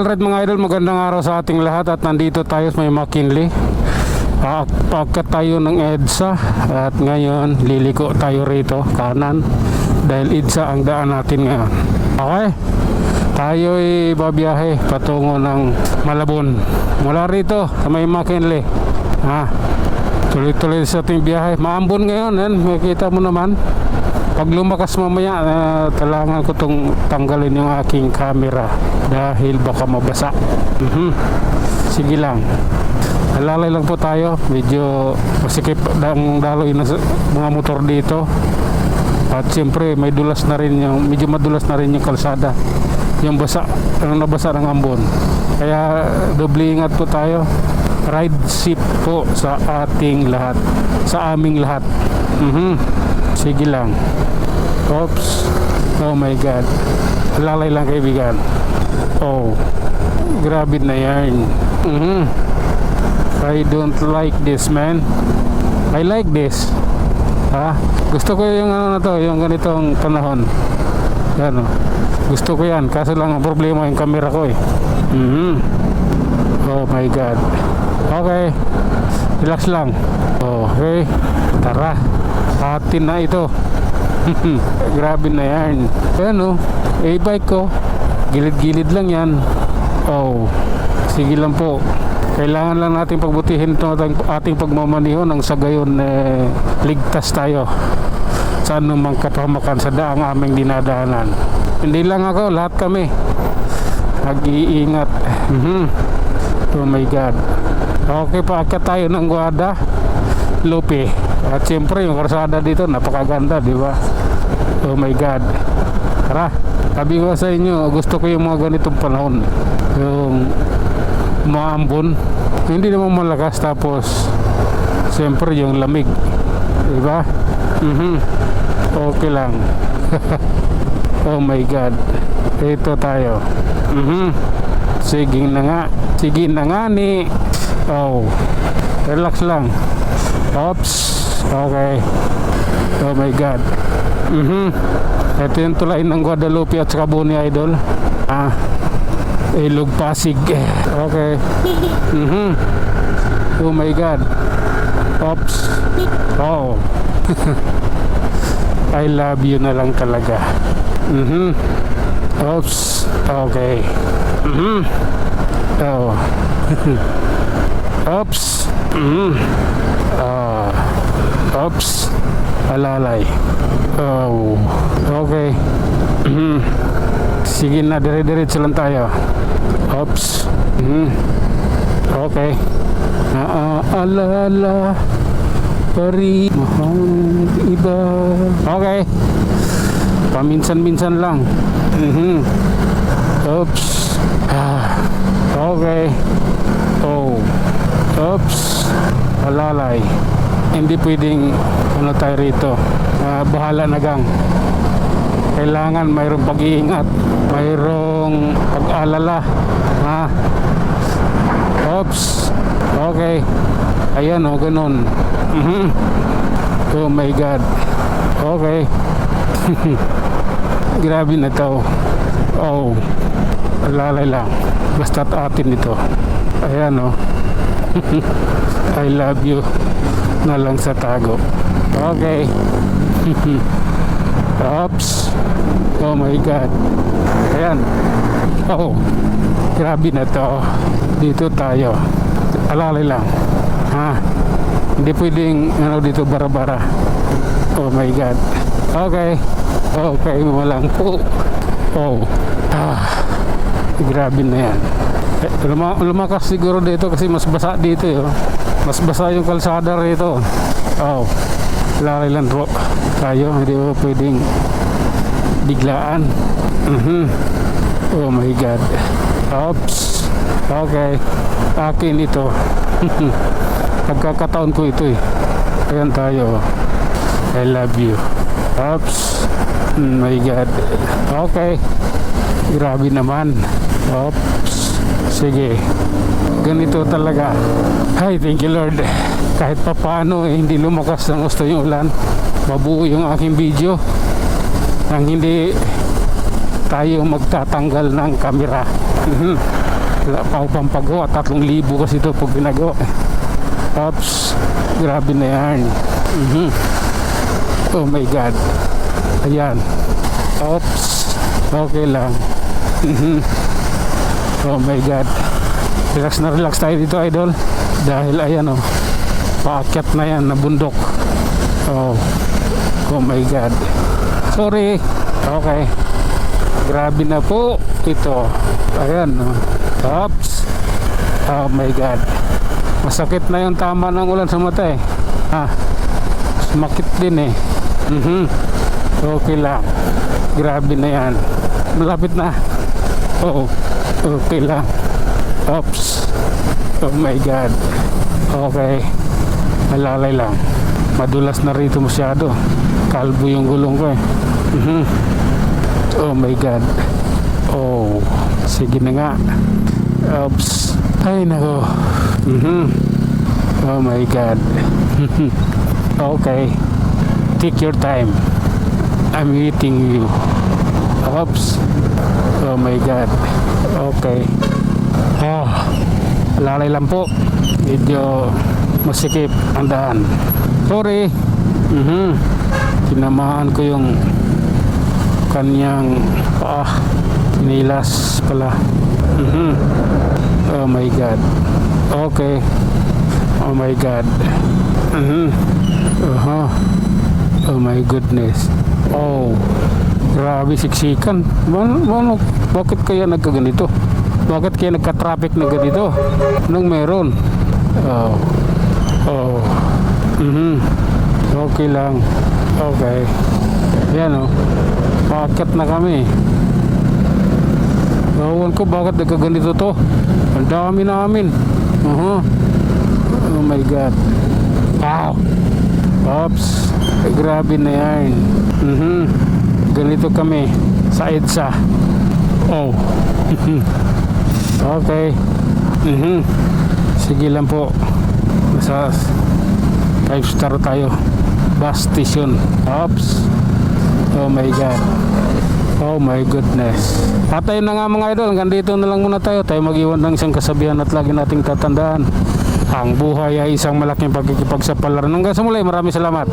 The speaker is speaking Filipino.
Alright mga idol, magandang araw sa ating lahat at nandito tayo sa may McKinley. Pagkat tayo ng EDSA at ngayon liliko tayo rito kanan dahil EDSA ang daan natin ngayon. Okay, tayo'y babiyahe patungo ng Malabon mula rito sa may McKinley. Tuloy-tuloy sa ating biyahe. Maambon ngayon, makikita mo naman. Pag lumakas mamaya, kailangan ko itong tanggalin yung aking camera dahil baka mabasa. Sige lang, alalay lang po tayo. Medyo masikip ang daloy ng mga motor dito. At siyempre may dulas na rin yung, medyo madulas na rin yung kalsada, yung basa, ang nabasa ng ambon. Kaya doble ingat po tayo. Ride safe po sa ating lahat, sa aming lahat. Sige lang. Oops. Oh my God. Lalay lang kaibigan. Oh, grabe na yan. I don't like this, man. I like this. Gusto ko yung ano na to, yung ganitong panahon. Yan, gusto ko yan. Kaso lang ang problema yung camera ko eh. Oh my God. Okay, relax lang. Okay, tara, atin na ito. Grabe na yan. Ayan e-bike ko, gilid-gilid lang yan. Oh, sige lang po. Kailangan lang natin pagbutihin ito ating pagmamaniho nang sa gayon ligtas tayo sa anumang kapahamakan sa daang aming dinadaanan. Hindi lang ako, lahat kami nag-iingat. Oh my God. Okay, paakyat tayo ng Guadalupe. At siyempre yung karsada dito napakaganda, di ba? Oh my God. Tara, sabi ko sa inyo, gusto ko yung mga ganitong panahon, yung maambon, hindi naman malakas, tapos siyempre yung lamig, di ba? Okay lang. Oh my God, ito tayo. Sige na nga ni. Oh, relax lang. Oops. Okay. Oh my God. Ito yung tulain ng Guadalupe at saka Boni, idol. Ilog Pasig. Okay. Oh my God. Oops. Oh. I love you na lang talaga. Oops. Okay. Oh. Oops. Oops. Alalay. Oh. Okay. Sige na, dire-diretso lang tayo. Oops. Okay. Naaalala pari mahal iba. Okay. Paminsan-minsan lang. Oops. Okay. Oh. Oops. Alalay. Hindi pwedeng ano tayo rito. Bahala na gang. Kailangan mayroong pag-iingat, mayroong pag-alala. Oops. Okay. Ayan ganun. Oh my God. Okay. Grabe na to. Oh. Alalay lang. Basta't atin ito. Ayan I love you na lang sa tago. Okay. Oops. Oh my God. Ayan. Oh, grabe na to. Dito tayo. Alalay lang. Hindi pwedeng dito bara-bara. Oh my God. Okay. Okay mo lang po. Oh. Grabe na yan. Lumakas siguro dito kasi mas basa dito mas basa yung kalsada rito. Oh, lalay lang bro tayo, hindi mo pwedeng biglaan. Oh my God. Oops. Okay, akin ito. Pagkakataon ko ito ayan tayo. I love you. Oops. My God. Okay, grabe naman. Oops. Sige, ganito talaga. Hi, thank you Lord. Kahit pa paano hindi lumakas ng gusto yung ulan, mabuo yung aking video nang hindi tayo magtatanggal ng camera. Wala pa ako pampagawa. 3,000 kasi ito pag ginagawa. Oops. Grabe na yan. Oh my God. Ayan. Oops. Okay lang. Oh my God. Relax na relax tayo dito, idol. Dahil ayan oh. Paakyat na yan na bundok. Oh. Oh my God. Sorry. Okay. Grabe na po ito. Ayan oh. Oops. Oh my God. Masakit na yung tama ng ulan sa mata eh. Sumakit din eh. Okay lang. Grabe na yan. Malapit na. Oo. Okay lang. Oops. Oh my God. Okay. Malalay lang. Madulas na rito masyado. Kalbo yung gulong ko eh. Oh my God. Oh. Sige na nga. Oops. Ay nako. Oh my God. Okay. Take your time. I'm waiting you. Oops. Oh my God. Okay. Oh. Lalay lang po. Medyo masikip ang daan. Sorry. Tinamaan ko yung kanyang nilas pala. Oh my God. Okay. Oh my God. Oh my goodness. Oh. Grabe siksikan. Bakit kaya nagkaganito? Bakit kaya nagka-traffic na ganito? Anong meron? Oh. Oh. Okay lang. Okay. Yan oh. Paakyat na kami. Ewan ko bakit nagkaganito to. Ang dami namin. Oh my God. Wow. Oops. Ay, grabe na yan. Ganito kami sa EDSA. Oh. Okay. Sige lang po. Nasa 5-star tayo. Bus station. Oops. Oh my God. Oh my goodness. At ayun na nga mga idol, hanggang dito na lang muna tayo. Tayo mag-iwan ng isang kasabihan at lagi nating tatandaan. Ang buhay ay isang malaking pagkikipagsapalaran. Hanggang sa muli, maraming salamat.